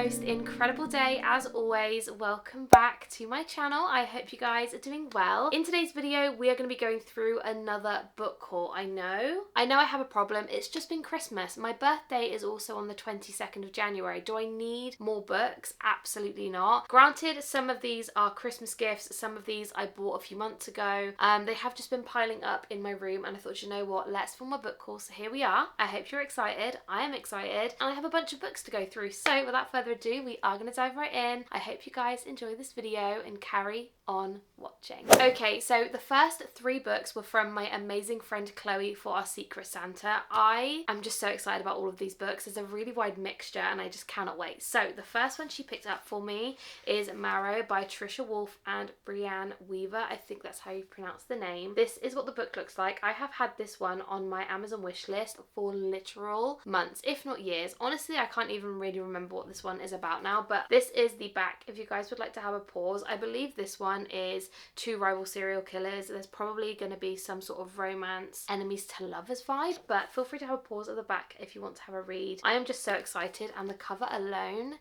most incredible day as always. Welcome back to my channel. I hope you guys are doing well. In today's video, we are going to be going through another book haul. I know I have a problem. It's just been Christmas. My birthday is also on the 22nd of January. Do I need more books? Absolutely not. Granted, some of these are Christmas gifts. Some of these I bought a few months ago. They have just been piling up in my room and I thought, you know what, let's film a book haul. So here we are. I hope you're excited. I am excited and I have a bunch of books to go through. So without further ado, we are going to dive right in. I hope you guys enjoy this video and carry on watching. Okay, so the first 3 books were from my amazing friend Chloe for our Secret Santa. I am just so excited about all of these books. There's a really wide mixture and I just cannot wait. So the first one she picked up for me is Marrow by Trisha Wolfe and Brianne Weaver. I think that's how you pronounce the name. This is what the book looks like. I have had this one on my Amazon wish list for literal months, if not years. Honestly, I can't even really remember what this one is about now, but this is the back if you guys would like to have a pause. I believe this one is 2 rival serial killers. There's probably going to be some sort of romance, enemies to lovers vibe, but feel free to have a pause at the back if you want to have a read. I am just so excited, and the cover alone,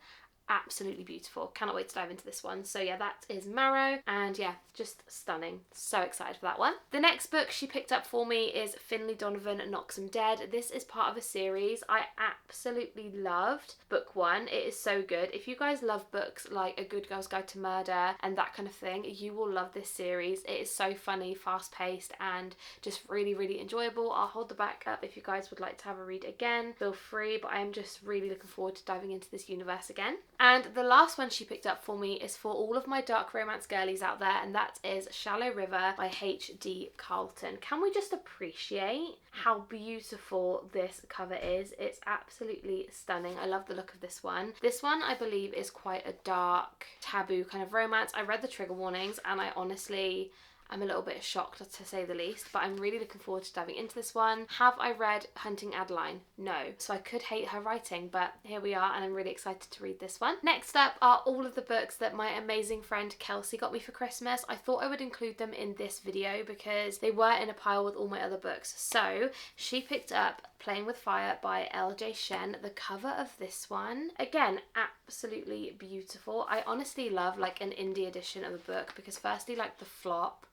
absolutely beautiful. Cannot wait to dive into this one. So yeah, that is Marrow, and yeah, just stunning. So excited for that one. The next book she picked up for me is Finlay Donovan Knocks 'Em Dead. This is part of a series. I absolutely loved book 1. It is so good. If you guys love books like A Good Girl's Guide to Murder and that kind of thing, you will love this series. It is so funny, fast paced, and just really, really enjoyable. I'll hold the back up if you guys would like to have a read again. Feel free, but I am just really looking forward to diving into this universe again. And the last one she picked up for me is for all of my dark romance girlies out there, and that is Shallow River by H.D. Carlton. Can we just appreciate how beautiful this cover is? It's absolutely stunning. I love the look of this one. This one, I believe, is quite a dark, taboo kind of romance. I read the trigger warnings and I honestly, I'm a little bit shocked to say the least, but I'm really looking forward to diving into this one. Have I read Hunting Adeline? No. So I could hate her writing, but here we are and I'm really excited to read this one. Next up are all of the books that my amazing friend Kelsey got me for Christmas. I thought I would include them in this video because they were in a pile with all my other books. So she picked up Playing with Fire by L.J. Shen. The cover of this one, again, absolutely beautiful. I honestly love like an indie edition of a book because firstly, like the flop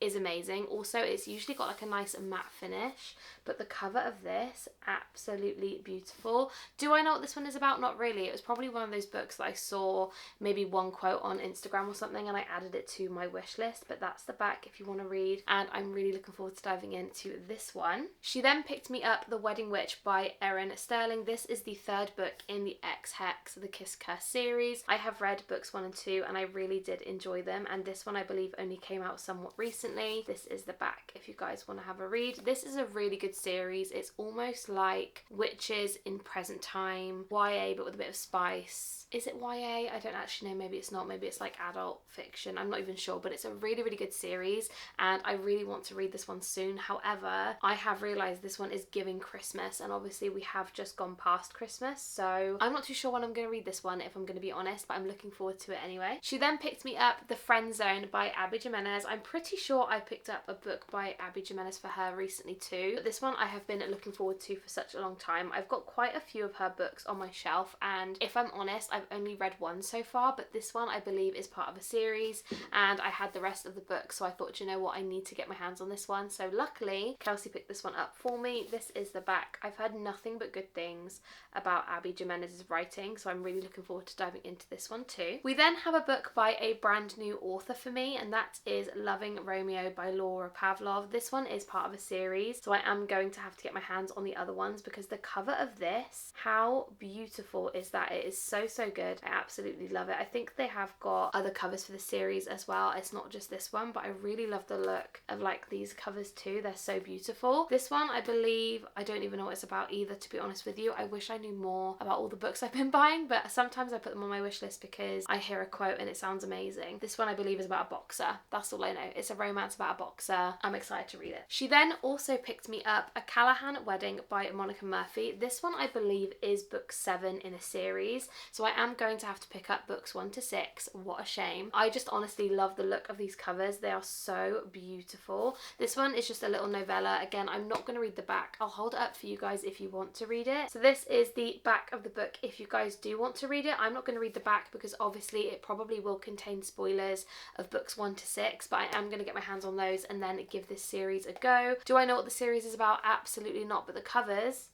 is amazing. Also, it's usually got like a nice matte finish, but the cover of this, absolutely beautiful. Do I know what this one is about? Not really. It was probably one of those books that I saw maybe one quote on Instagram or something and I added it to my wish list, but that's the back if you want to read, and I'm really looking forward to diving into this one. She then picked me up The Wedding Witch by Erin Sterling. This is the 3rd book in the X-Hex, the Kiss Curse series. I have read books 1 and 2 and I really did enjoy them, and this one I believe only came out somewhat recently. This is the back if you guys want to have a read. This is a really good series. It's almost like witches in present time, YA but with a bit of spice. Is it YA? I don't actually know. Maybe it's not. Maybe it's like adult fiction. I'm not even sure, but it's a really, really good series and I really want to read this one soon. However, I have realised this one is giving Christmas and obviously we have just gone past Christmas, so I'm not too sure when I'm going to read this one if I'm going to be honest, but I'm looking forward to it anyway. She then picked me up The Friend Zone by Abby Jimenez. I'm pretty sure I picked up a book by Abby Jimenez for her recently too, but this one I have been looking forward to for such a long time. I've got quite a few of her books on my shelf and if I'm honest, I've only read one so far, but this one I believe is part of a series and I had the rest of the book, so I thought, you know what, I need to get my hands on this one. So luckily Kelsey picked this one up for me. This is the back. I've heard nothing but good things about Abby Jimenez's writing, so I'm really looking forward to diving into this one too. We then have a book by a brand new author for me, and that is Loving Romeo by Laura Pavlov. This one is part of a series, so I am going to have to get my hands on the other ones because the cover of this, how beautiful is that? It is so, so good. I absolutely love it. I think they have got other covers for the series as well. It's not just this one, but I really love the look of like these covers too. They're so beautiful. This one, I believe, I don't even know what it's about either, to be honest with you. I wish I knew more about all the books I've been buying, but sometimes I put them on my wish list because I hear a quote and it sounds amazing. This one I believe is about a boxer. That's all I know. It's a romance romance about a boxer. I'm excited to read it. She then also picked me up A Callahan Wedding by Monica Murphy. This one I believe is book 7 in a series, so I am going to have to pick up books 1 to 6. What a shame. I just honestly love the look of these covers. They are so beautiful. This one is just a little novella. Again, I'm not going to read the back. I'll hold it up for you guys if you want to read it. So this is the back of the book if you guys do want to read it. I'm not going to read the back because obviously it probably will contain spoilers of books 1 to 6, but I am going to get my hands on those and then give this series a go. Do I know what the series is about? Absolutely not, but the covers,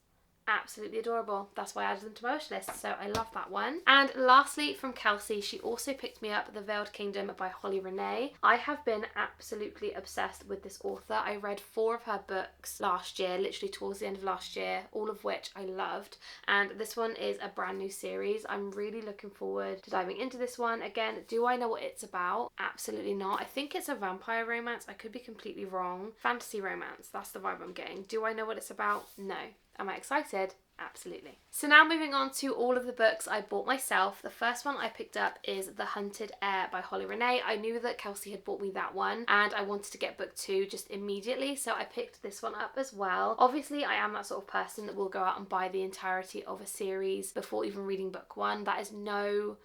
absolutely adorable. That's why I added them to my wish list, so I love that one. And lastly, from Kelsey, she also picked me up The Veiled Kingdom by Holly Renee. I have been absolutely obsessed with this author. I read 4 of her books last year, literally towards the end of last year, all of which I loved, and this one is a brand new series. I'm really looking forward to diving into this one. Again, do I know what it's about? Absolutely not. I think it's a vampire romance. I could be completely wrong. Fantasy romance, that's the vibe I'm getting. Do I know what it's about? No. Am I excited? Absolutely. So now moving on to all of the books I bought myself. The first one I picked up is The Hunted Heir by Holly Renee. I knew that Kelsey had bought me that one and I wanted to get book 2 just immediately, so I picked this one up as well. Obviously I am that sort of person that will go out and buy the entirety of a series before even reading book 1. That is no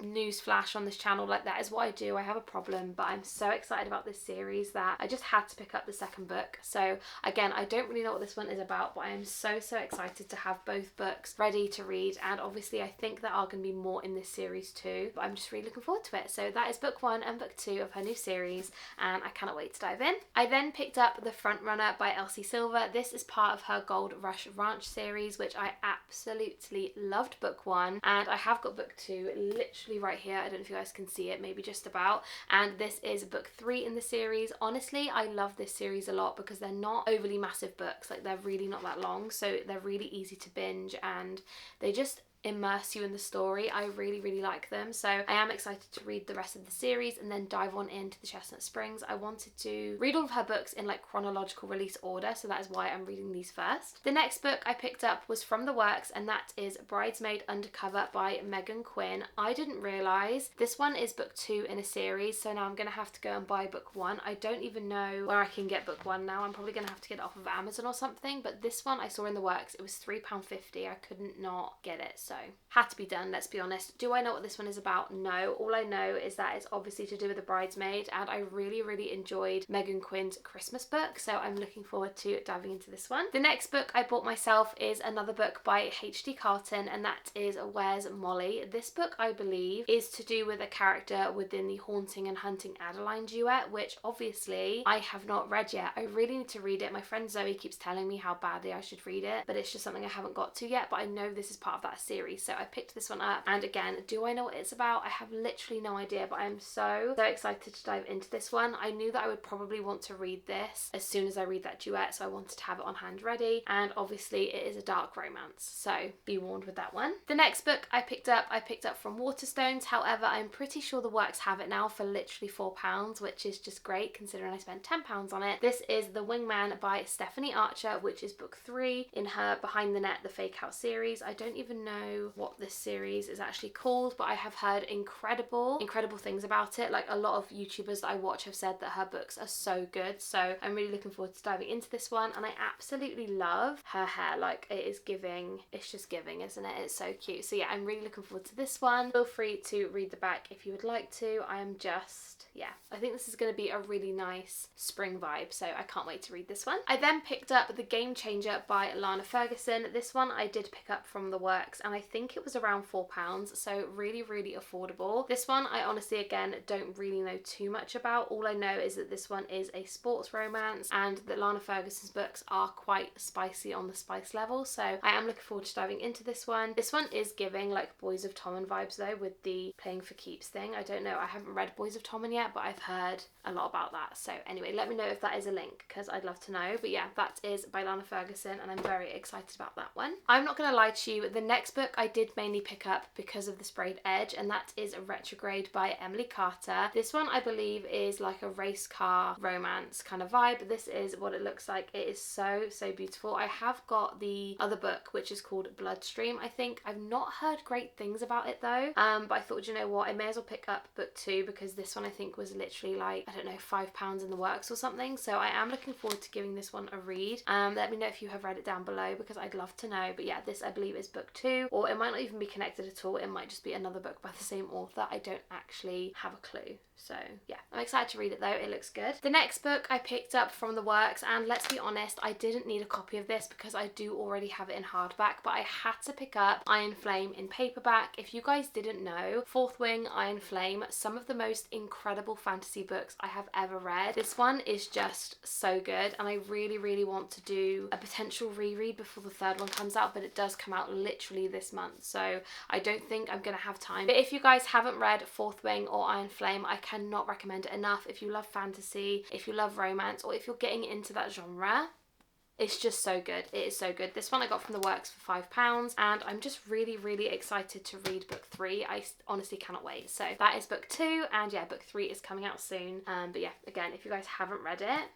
news flash on this channel. Like, that is what I do. I have a problem, but I'm so excited about this series that I just had to pick up the second book. So again, I don't really know what this one is about, but I am so excited to have both books ready to read, and obviously I think there are going to be more in this series too, but I'm just really looking forward to it. So that is book 1 and book 2 of her new series, and I cannot wait to dive in. I then picked up The Frontrunner by Elsie Silver. This is part of her Gold Rush Ranch series, which I absolutely loved book 1, and I have got book 2 literally right here. I don't know if you guys can see it, maybe just about, and this is book 3 in the series. Honestly, I love this series a lot because they're not overly massive books. Like, they're really not that long, so they're really easy to binge and they just immerse you in the story. I really like them, so I am excited to read the rest of the series and then dive on into the Chestnut Springs. I wanted to read all of her books in like chronological release order, so that is why I'm reading these first. The next book I picked up was from the works, and that is Bridesmaid Undercover by Megan Quinn. I didn't realise this one is book 2 in a series, so now I'm gonna have to go and buy book 1. I don't even know where I can get book 1 now. I'm probably gonna have to get it off of Amazon or something, but this one I saw in the works. It was £3.50. I couldn't not get it, so had to be done, let's be honest. Do I know what this one is about? No. All I know is that it's obviously to do with a bridesmaid, and I really enjoyed Megan Quinn's Christmas book, so I'm looking forward to diving into this one. The next book I bought myself is another book by H.D. Carlton, and that is Where's Molly? This book, I believe, is to do with a character within the Haunting and Hunting Adeline duet, which obviously I have not read yet. I really need to read it. My friend Zoe keeps telling me how badly I should read it, but it's just something I haven't got to yet, but I know this is part of that series, so I picked this one up. And again, do I know what it's about? I have literally no idea, but I'm so excited to dive into this one. I knew that I would probably want to read this as soon as I read that duet, so I wanted to have it on hand ready, and obviously it is a dark romance, so be warned with that one. The next book I picked up from Waterstones. However, I'm pretty sure the works have it now for literally £4, which is just great considering I spent £10 on it. This is The Wingman by Stephanie Archer, which is book 3 in her Behind the Net, the Fake Out series. I don't even know what this series is actually called, but I have heard incredible things about it. Like, a lot of YouTubers that I watch have said that her books are so good, so I'm really looking forward to diving into this one. And I absolutely love her hair. Like, it is giving, it's just giving, isn't it? It's so cute. So yeah, I'm really looking forward to this one. Feel free to read the back if you would like to. I am just, yeah, I think this is going to be a really nice spring vibe, so I can't wait to read this one. I then picked up The Game Changer by Lana Ferguson. This one I did pick up from the works, and I think it was around £4, so really affordable. This one I honestly, again, don't really know too much about. All I know is that this one is a sports romance, and that Lana Ferguson's books are quite spicy on the spice level, so I am looking forward to diving into this one. This one is giving like Boys of Tommen vibes though, with the playing for keeps thing. I don't know, I haven't read Boys of Tommen yet, but I've heard a lot about that. So anyway, let me know if that is a link, because I'd love to know. But yeah, that is by Lana Ferguson, and I'm very excited about that one. I'm not gonna lie to you, the next book I did mainly pick up because of the sprayed edge, and that is Retrograde by Emily Carter. This one I believe is like a race car romance kind of vibe. This is what it looks like. It is so beautiful. I have got the other book, which is called Bloodstream, I think. I've not heard great things about it though, but I thought, you know what, I may as well pick up book 2, because this one I think was literally like, I don't know, £5 in the works or something. So I am looking forward to giving this one a read. Let me know if you have read it down below, because I'd love to know. But yeah, this I believe is book 2, or it might not even be connected at all. It might just be another book by the same author. I don't actually have a clue. So yeah, I'm excited to read it though. It looks good. The next book I picked up from the works, and let's be honest, I didn't need a copy of this because I do already have it in hardback, but I had to pick up Iron Flame in paperback. If you guys didn't know, Fourth Wing, Iron Flame, some of the most incredible fantasy books I have ever read. This one is just so good, and I really want to do a potential reread before the third one comes out, but it does come out literally this month, so I don't think I'm gonna have time. But if you guys haven't read Fourth Wing or Iron Flame, I cannot recommend it enough. If you love fantasy, if you love romance, or if you're getting into that genre, it's just so good. It is so good. This one I got from the works for £5, and I'm just really excited to read book 3. I honestly cannot wait. So that is book 2, and yeah, book 3 is coming out soon. But yeah, again, if you guys haven't read it,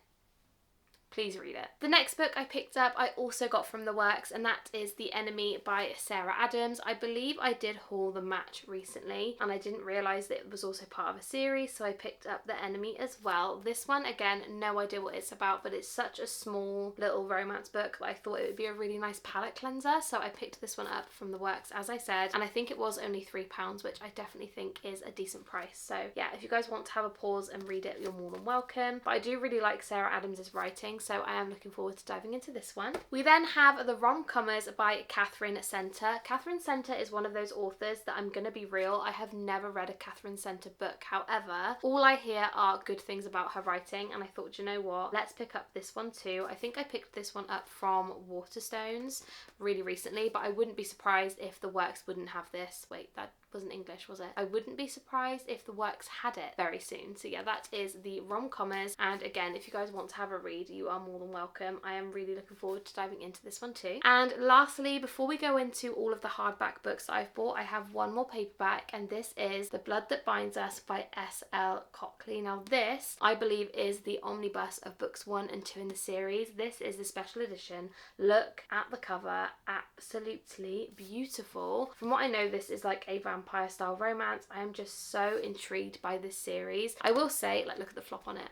please read it. The next book I picked up I also got from the works, and that is The Enemy by Sarah Adams. I believe I did haul The Match recently, and I didn't realise that it was also part of a series, so I picked up The Enemy as well. This one, again, no idea what it's about, but it's such a small little romance book that I thought it would be a really nice palette cleanser, so I picked this one up from the works, as I said, and I think it was only £3, which I definitely think is a decent price. So yeah, if you guys want to have a pause and read it, you're more than welcome. But I do really like Sarah Adams's writing, so I am looking forward to diving into this one. We then have The Rom-Commers by Catherine Center. Catherine Center is one of those authors that, I'm gonna be real, I have never read a Catherine Center book. However, all I hear are good things about her writing, and I thought, you know what, let's pick up this one too. I think I picked this one up from Waterstones really recently, but I wouldn't be surprised if the works wouldn't have this. Wait, that wasn't English, was it? I wouldn't be surprised if the works had it very soon. So yeah, that is The Rom-Commers, and again, if you guys want to have a read, you are more than welcome. I am really looking forward to diving into this one too. And lastly, before we go into all of the hardback books that I've bought, I have one more paperback, and this is The Blood That Binds Us by S.L. Cockley. Now this, I believe, is the omnibus of books 1 and 2 in the series. This is the special edition. Look at the cover, absolutely beautiful. From what I know, this is like a vampire style romance. I am just so intrigued by this series. I will say, like, look at the flop on it.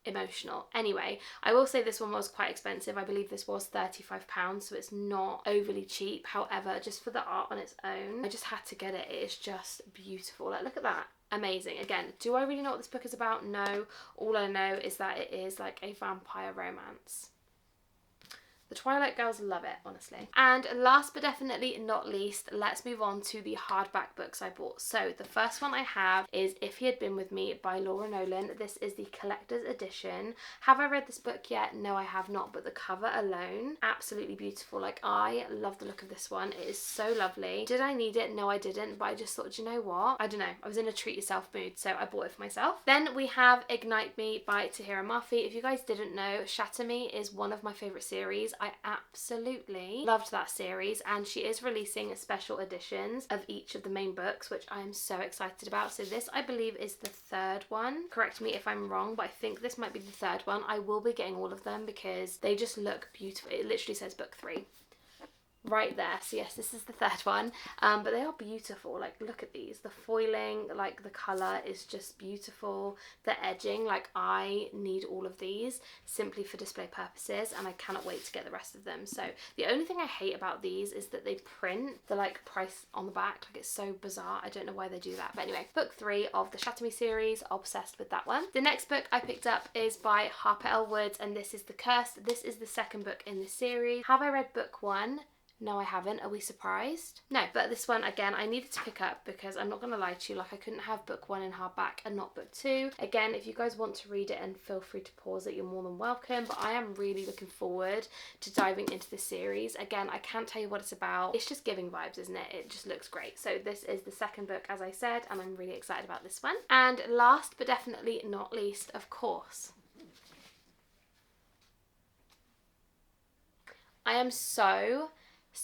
Emotional. Anyway, I will say this one was quite expensive. I believe this was £35, so it's not overly cheap. However, just for the art on its own, I just had to get it. It is just beautiful. Like, look at that. Amazing. Again, do I really know what this book is about? No. All I know is that it is like a vampire romance. The Twilight girls love it, honestly. And last but definitely not least, let's move on to the hardback books I bought. So the first one I have is If He Had Been With Me by Laura Nolan. This is the collector's edition. Have I read this book yet? No, I have not, but the cover alone, absolutely beautiful. Like, I love the look of this one. It is so lovely. Did I need it? No, I didn't, but I just thought, you know what? I don't know. I was in a treat yourself mood, so I bought it for myself. Then we have Ignite Me by Tahira Murphy. If you guys didn't know, Shatter Me is one of my favourite series. I absolutely loved that series, and she is releasing special editions of each of the main books, which I am so excited about. So this, I believe, is the third one. Correct me if I'm wrong, but I think this might be the third one. I will be getting all of them because they just look beautiful. It literally says book 3 right there. So yes, this is the third one, but they are beautiful. Like, look at these. The foiling, like, the colour is just beautiful. The edging, like, I need all of these simply for display purposes, and I cannot wait to get the rest of them. So the only thing I hate about these is that they print the, like, price on the back. Like, it's so bizarre. I don't know why they do that. But anyway, book 3 of the Shatter Me series. Obsessed with that one. The next book I picked up is by Harper L. Woods, and this is The Curse. This is the second book in this series. Have I read book 1? No, I haven't. Are we surprised? No, but this one, again, I needed to pick up because I'm not going to lie to you, like, I couldn't have book 1 in hardback and not book 2. Again, if you guys want to read it, and feel free to pause it, you're more than welcome, but I am really looking forward to diving into this series. Again, I can't tell you what it's about. It's just giving vibes, isn't it? It just looks great. So this is the second book, as I said, and I'm really excited about this one. And last but definitely not least, of course, I am so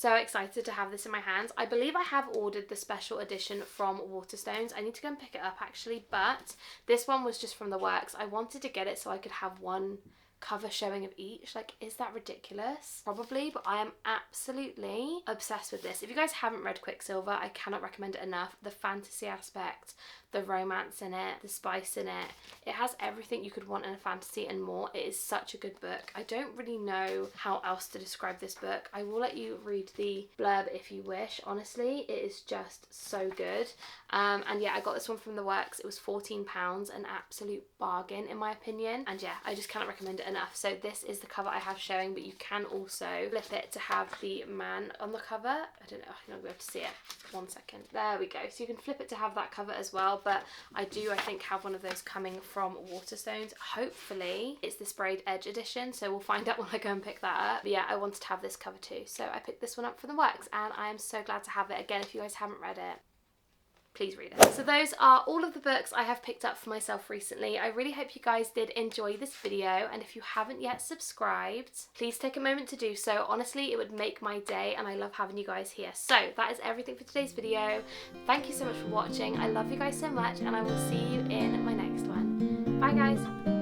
excited to have this in my hands. I believe I have ordered the special edition from Waterstones. I need to go and pick it up actually, but this one was just from the works. I wanted to get it so I could have one cover showing of each. Like, is that ridiculous? Probably, but I am absolutely obsessed with this. If you guys haven't read Quicksilver, I cannot recommend it enough. The fantasy aspect, the romance in it, the spice in it. It has everything you could want in a fantasy and more. It is such a good book. I don't really know how else to describe this book. I will let you read the blurb if you wish. Honestly, it is just so good. And yeah, I got this one from the works. It was £14, an absolute bargain in my opinion. And yeah, I just cannot recommend it enough. So this is the cover I have showing, but you can also flip it to have the man on the cover. I don't know, I'm not going to be able to see it. One second. There we go. So you can flip it to have that cover as well, but I think have one of those coming from Waterstones. Hopefully it's the sprayed edge edition, so we'll find out when I go and pick that up. But yeah, I wanted to have this cover too, so I picked this one up from the works, and I am so glad to have it. Again, if you guys haven't read it, please read it. So those are all of the books I have picked up for myself recently. I really hope you guys did enjoy this video, and if you haven't yet subscribed, please take a moment to do so. Honestly, it would make my day, and I love having you guys here. So that is everything for today's video. Thank you so much for watching. I love you guys so much, and I will see you in my next one. Bye guys.